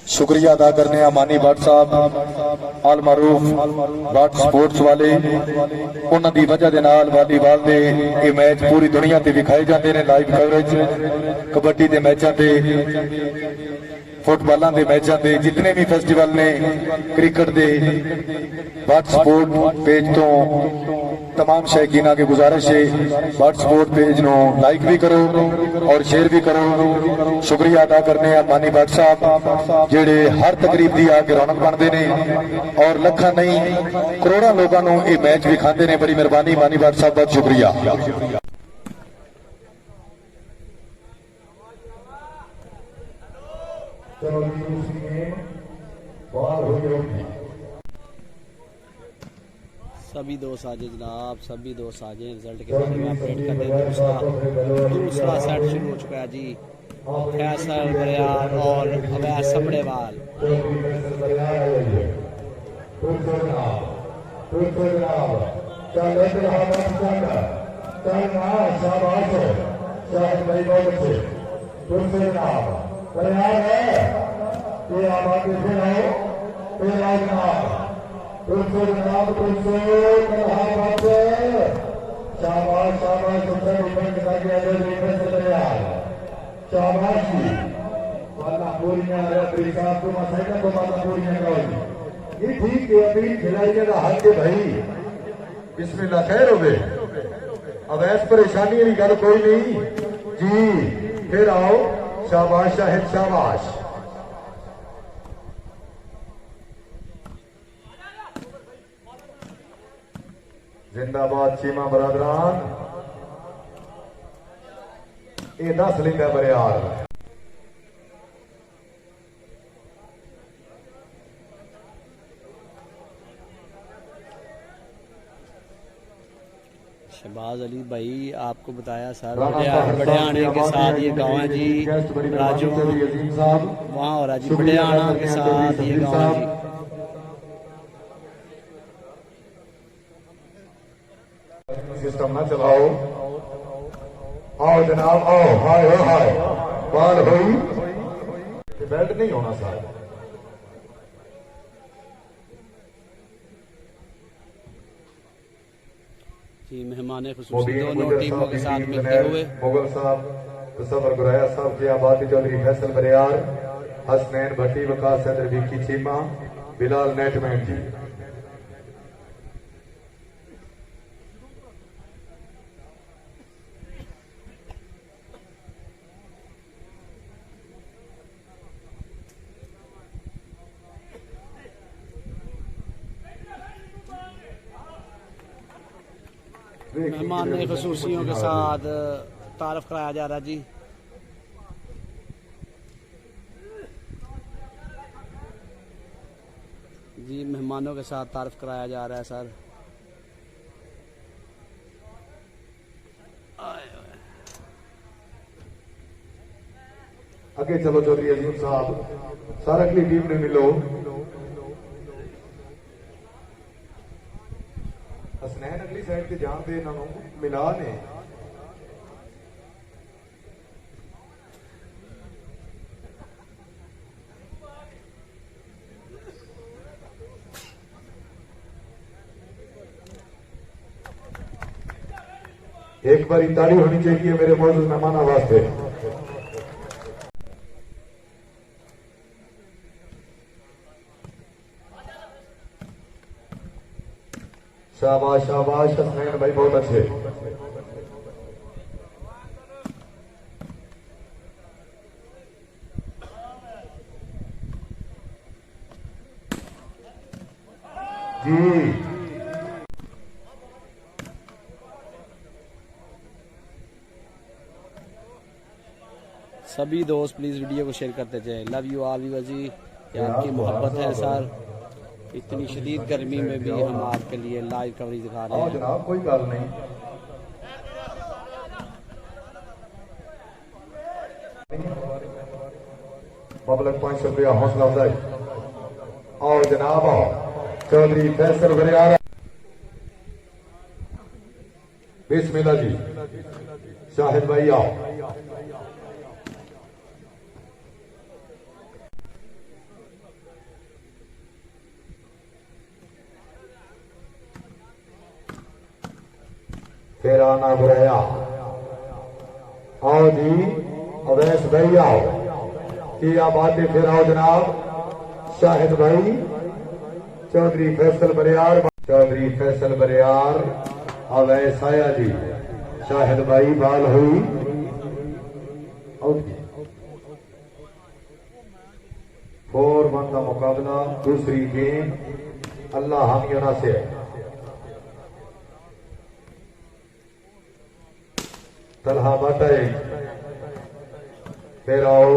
शुक्रिया अदा करने मानी भट्ट साहब आल मारूफ भट्ट स्पोर्ट्स वाले उन्हां दी वजह दे नाल वालीबाल दे ये मैच पूरी दुनिया ते विखाए जाते हैं लाइव कवरेज कबड्डी के मैचों के फुटबॉलों के मैचों के जितने भी फेस्टिवल ने क्रिकेट के भट्ट स्पोर्ट पेज तो तमाम शौकीना की गुजारिश है Bhatt sport page know like भी करो और शेयर भी करो। शुक्रिया अदा करने मानी भट्ट साहब जेड़े हर तकरीब की आके रौनक बनते हैं और लखा नहीं करोड़ों लोगों को ये मैच विखाते हैं। बड़ी मेहरबानी मानी भट्ट साहब, बहुत शुक्रिया। सभी दोस्त आ जाए जनाब, सभी दोस्त आ जाए। रिजल्ट के बारे में अपडेट कर दें। दूसरा सेट शुरू हो चुका है जी। फैसल बरियार और अवैध सबड़ेवाल। बिस्मिल्लाह खैर हो गए। अवैस परेशानी की गल कोई नहीं जी। फिर आओ, शाबाश शाहिद शाबाश। जिंदाबाद चीमा बरादरान। ये 10 लिंदा बरियार। शहबाज अली भाई आपको बताया सर बड़ियाने के साथ ये गाँव है जी। राजू वहाँ हो रहा जी बड़ियाना के साथ ये गाँव है जी। सिस्टम ना चलाओ। आओ जनाब आओ। हाय हो हाय बाल हुई बेल्ट नहीं होना साहब। जी मेहमान खुसूसी दोनों टीमों के साथ मिलते हुए मुगल साहब तसव्वुर गुराया साहब की आबादी चौधरी फैसल बरियार हसनैन भट्टी वकास सदर विकी चीमा बिलाल नेटमैन जी। मेहमान खुसूसियों के साथ तारफ कराया जा रहा जी। जी मेहमानों के साथ तारफ कराया जा रहा है सर। आगे चलो चौधरी अजीम साहब, सारा अगली टीम ने मिलो। हसनैन अगली साइड से जान दे इन्होंने मिला ने। एक बार ताली होनी चाहिए मेरे मौजूद मेहमानों वास्ते। शाबाश शाबाश हसनैन भाई बहुत अच्छे। जी सभी दोस्त प्लीज वीडियो को शेयर करते जाए। लव यू ऑल व्यूअर्स जी। ये आपकी मोहब्बत है सर। इतनी शदीद गर्मी में भी हम आपके लिए लाइव कवरेज दिखा रहे हैं जनाब। कोई गल नहीं। पब्लिक 500 रुपया हौसला अफजाई। आओ जनाब आओ। चौधरी फैसल बरियार बिस्मिल्लाह जी। शाहिद भाई आओ। तेरा ना बुराया। आओ जी अवैस भाई आओ, क्या बात है, फिर आओ जनाब शाहिद भाई, चौधरी फैसल बरियार, चौधरी फैसल बरियार, अवैस आया जी, शाहिद भाई बाल हुई। ओके 4-1 का मुकाबला, दूसरी गेम अल्लाह हामियों से। तलहा बाटाई, फिर आओ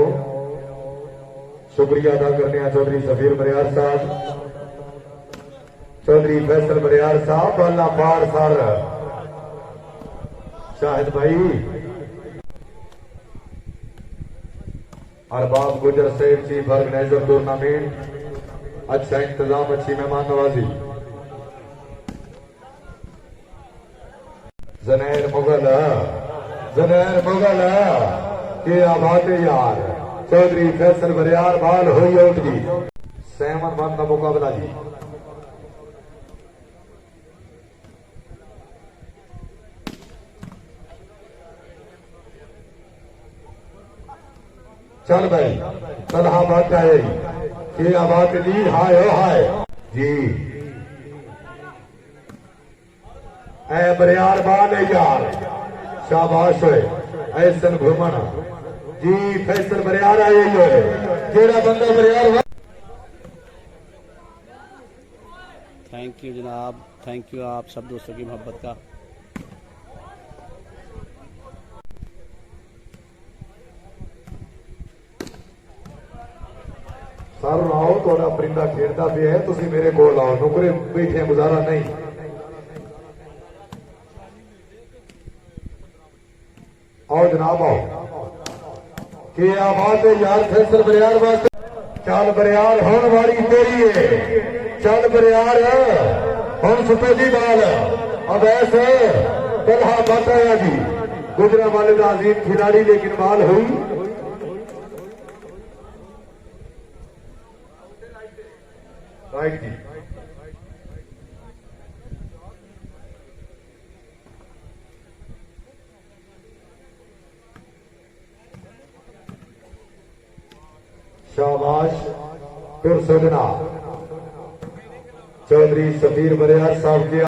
शुक्रिया अदा करने हैं चौधरी सफीर बरियार साहब, चौधरी फैसल बरियार साहब, अल्लाह पार सर शाहिद भाई, अरबाब गुजर सेठ चीफ ऑर्गेनाइजर टूर्नामेंट, अच्छा इंतजाम, अच्छी मेहमान नवाजी। जनैर मुगल, जनैर मुगल के आबाद यार, चौधरी फैसल बरियार बाल हुई आउट जी। 7-1 का मुकाबला जी। चल भाई तलहा बात है कि आबाद जी, हाय हो हाय जी, ऐ बरियार बाल यार, शाबाश है ऐसन घूमन जी, फैसल बरियार आए जेड़ा बंदा बरियार। थैंक यू जनाब, थैंक यू आप सब दोस्तों की मोहब्बत का। सर आओ, थोड़ा परिंदा खेलता भी है, तुम मेरे को आओ, नुकरे बैठे गुजारा नहीं। आओ जनाब आओ, कि आबाद है यार फैसल बरियार वास्ते। चल बरियार होने वाली तेरी है, चल बरियार हम सफेदी बाल, अब ऐसे तलहा बताया जी, गुजरा वाले का अजीम खिलाड़ी लेकिन बाल हुई। राइट जी, शाबाश, फिर सजना चौधरी सफीर बरियार साहब के